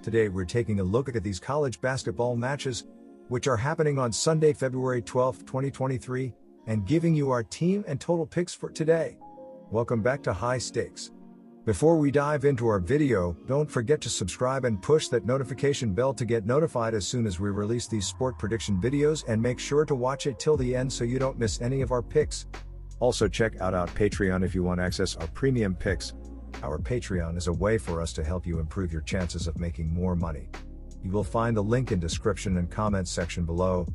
Today we're taking a look at these college basketball matches, which are happening on Sunday, February 12, 2023, and giving you our team and total picks for today. Welcome back to High Stakes. Before we dive into our video, don't forget to subscribe and push that notification bell to get notified as soon as we release these sport prediction videos, and make sure to watch it till the end so you don't miss any of our picks. Also check out our Patreon if you want access our premium picks. Our Patreon is a way for us to help you improve your chances of making more money. You will find the link in description and comments section below.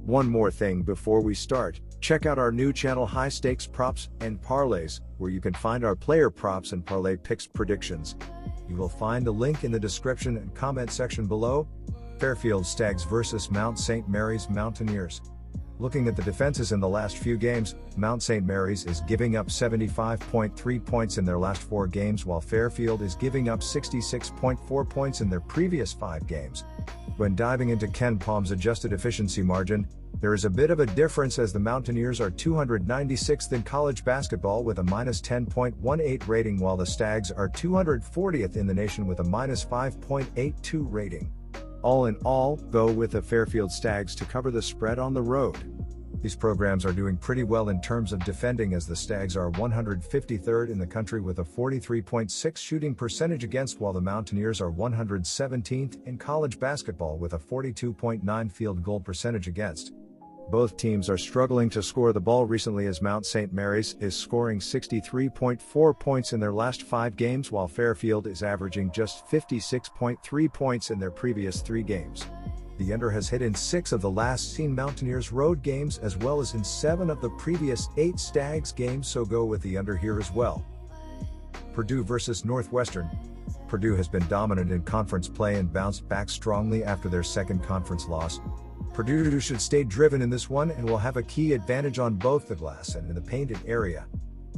One more thing before we start, check out our new channel High Stakes Props and Parlays, where you can find our player props and parlay picks predictions. You will find the link in the description and comment section below. Fairfield Stags vs Mount St. Mary's Mountaineers. Looking at the defenses in the last few games, Mount St. Mary's is giving up 75.3 points in their last 4 games, while Fairfield is giving up 66.4 points in their previous 5 games. When diving into Ken Palm's adjusted efficiency margin, there is a bit of a difference, as the Mountaineers are 296th in college basketball with a -10.18 rating, while the Stags are 240th in the nation with a -5.82 rating. All in all, go with the Fairfield Stags to cover the spread on the road. These programs are doing pretty well in terms of defending, as the Stags are 153rd in the country with a 43.6 shooting percentage against, while the Mountaineers are 117th in college basketball with a 42.9 field goal percentage against. Both teams are struggling to score the ball recently, as Mount St. Mary's is scoring 63.4 points in their last 5 games, while Fairfield is averaging just 56.3 points in their previous 3 games. The under has hit in 6 of the last seen Mountaineers road games, as well as in 7 of the previous 8 Stags games, so go with the under here as well. Purdue vs Northwestern. Purdue has been dominant in conference play and bounced back strongly after their second conference loss. Purdue should stay driven in this one and will have a key advantage on both the glass and in the painted area.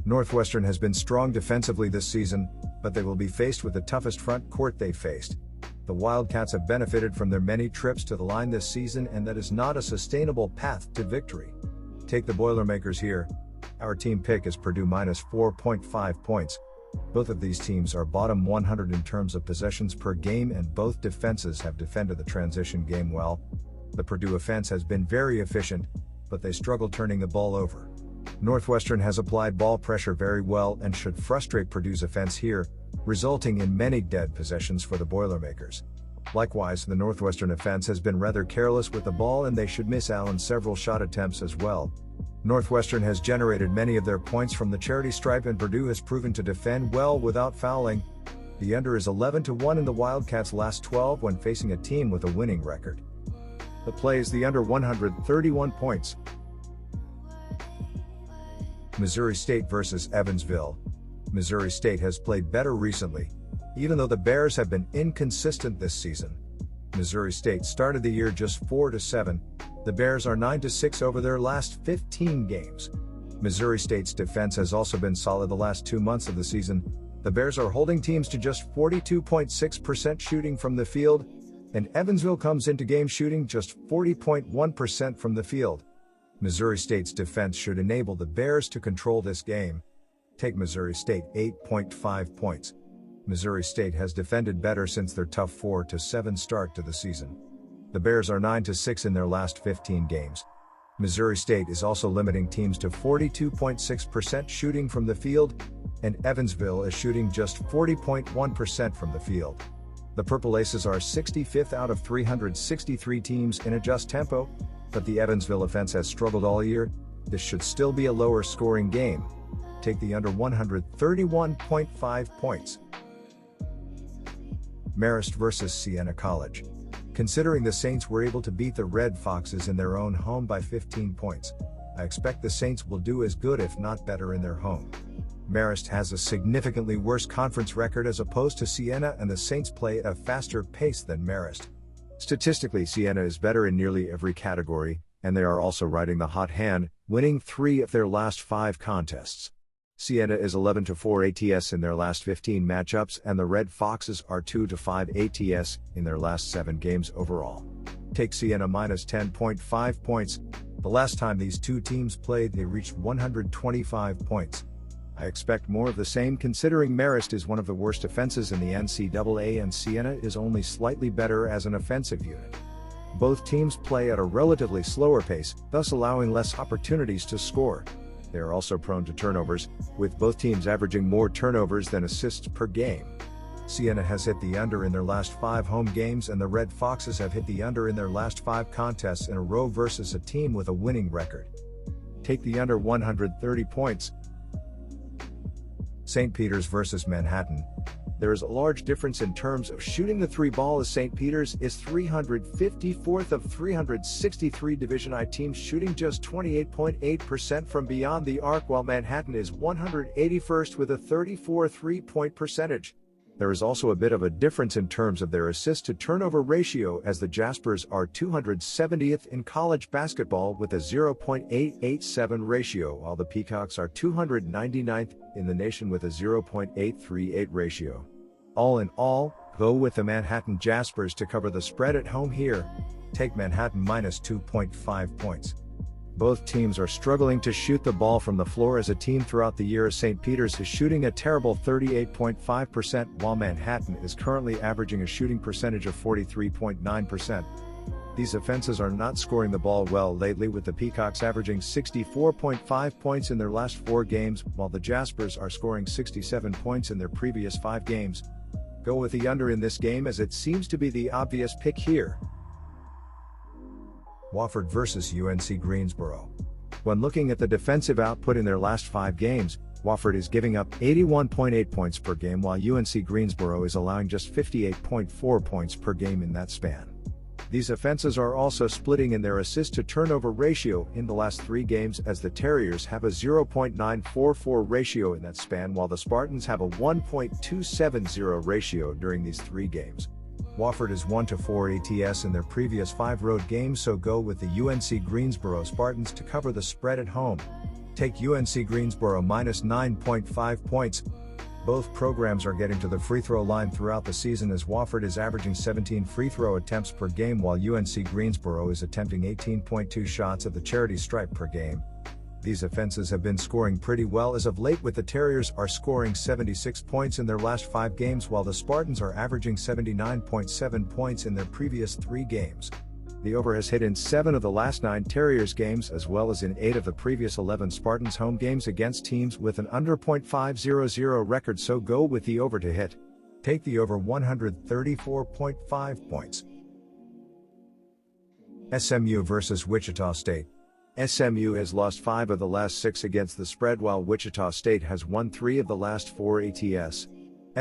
Northwestern has been strong defensively this season, but they will be faced with the toughest front court they've faced. The Wildcats have benefited from their many trips to the line this season, and that is not a sustainable path to victory. Take the Boilermakers here. Our team pick is Purdue -4.5 points. Both of these teams are bottom 100 in terms of possessions per game, and both defenses have defended the transition game well. The Purdue offense has been very efficient, but they struggle turning the ball over. Northwestern has applied ball pressure very well and should frustrate Purdue's offense here, resulting in many dead possessions for the Boilermakers. Likewise, the Northwestern offense has been rather careless with the ball, and they should miss out on several shot attempts as well. Northwestern has generated many of their points from the charity stripe, and Purdue has proven to defend well without fouling. The under is 11-1 in the Wildcats' last 12 when facing a team with a winning record. The play is the under 131 points. Missouri State vs Evansville. Missouri State has played better recently, even though the Bears have been inconsistent this season. Missouri State started the year just 4-7. The Bears are 9-6 over their last 15 games. Missouri State's defense has also been solid the last 2 months of the season. The Bears are holding teams to just 42.6% shooting from the field, and Evansville comes into game shooting just 40.1% from the field. Missouri State's defense should enable the Bears to control this game. Take Missouri State 8.5 points. Missouri State has defended better since their tough 4-7 start to the season. The Bears are 9-6 in their last 15 games. Missouri State is also limiting teams to 42.6% shooting from the field, and Evansville is shooting just 40.1% from the field. The Purple Aces are 65th out of 363 teams in adjust tempo, but the Evansville offense has struggled all year. This should still be a lower scoring game. Take the under 131.5 points. Marist vs Siena College. Considering the Saints were able to beat the Red Foxes in their own home by 15 points, I expect the Saints will do as good if not better in their home. Marist has a significantly worse conference record as opposed to Siena, and the Saints play at a faster pace than Marist. Statistically, Siena is better in nearly every category, and they are also riding the hot hand, winning 3 of their last 5 contests. Siena is 11-4 ATS in their last 15 matchups, and the Red Foxes are 2-5 ATS in their last 7 games overall. Take Siena -10.5 points. The last time these two teams played, they reached 125 points. I expect more of the same considering Marist is one of the worst offenses in the NCAA and Siena is only slightly better as an offensive unit. Both teams play at a relatively slower pace, thus allowing less opportunities to score. They are also prone to turnovers, with both teams averaging more turnovers than assists per game. Siena has hit the under in their last 5 home games and the Red Foxes have hit the under in their last 5 contests in a row versus a team with a winning record. Take the under 130 points. St. Peter's versus Manhattan. There is a large difference in terms of shooting the 3-ball as St. Peter's is 354th of 363 Division I teams shooting just 28.8% from beyond the arc while Manhattan is 181st with a 34 3-point percentage. There is also a bit of a difference in terms of their assist-to-turnover ratio as the Jaspers are 270th in college basketball with a 0.887 ratio while the Peacocks are 299th in the nation with a 0.838 ratio. All in all, go with the Manhattan Jaspers to cover the spread at home here. Take Manhattan minus 2.5 points. Both teams are struggling to shoot the ball from the floor as a team throughout the year as St. Peter's is shooting a terrible 38.5% while Manhattan is currently averaging a shooting percentage of 43.9%. These offenses are not scoring the ball well lately with the Peacocks averaging 64.5 points in their last 4 games while the Jaspers are scoring 67 points in their previous 5 games. Go with the under in this game as it seems to be the obvious pick here. Wofford vs UNC Greensboro. When looking at the defensive output in their last 5 games, Wofford is giving up 81.8 points per game while UNC Greensboro is allowing just 58.4 points per game in that span. These offenses are also splitting in their assist-to-turnover ratio in the last 3 games as the Terriers have a 0.944 ratio in that span while the Spartans have a 1.270 ratio during these 3 games. Wofford is 1-4 ATS in their previous 5 road games, so go with the UNC Greensboro Spartans to cover the spread at home. Take UNC Greensboro minus 9.5 points. Both programs are getting to the free throw line throughout the season as Wofford is averaging 17 free throw attempts per game while UNC Greensboro is attempting 18.2 shots at the charity stripe per game. These offenses have been scoring pretty well as of late with the Terriers are scoring 76 points in their last 5 games while the Spartans are averaging 79.7 points in their previous 3 games. The over has hit in 7 of the last 9 Terriers games as well as in 8 of the previous 11 Spartans home games against teams with an under .500 record, so go with the over to hit. Take the over 134.5 points. SMU vs Wichita State. SMU has lost 5 of the last 6 against the spread while Wichita State has won 3 of the last 4 ATS.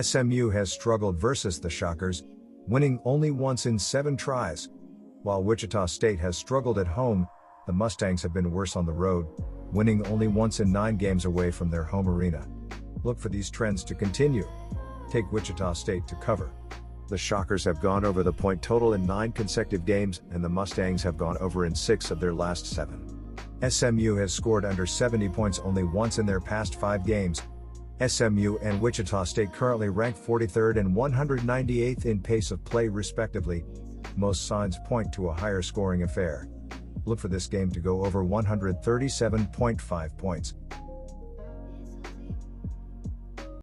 SMU has struggled versus the Shockers, winning only once in 7 tries. While Wichita State has struggled at home, the Mustangs have been worse on the road, winning only once in 9 games away from their home arena. Look for these trends to continue. Take Wichita State to cover. The Shockers have gone over the point total in 9 consecutive games and the Mustangs have gone over in 6 of their last 7. SMU has scored under 70 points only once in their past 5 games. SMU and Wichita State currently rank 43rd and 198th in pace of play respectively. Most signs point to a higher scoring affair. Look for this game to go over 137.5 points.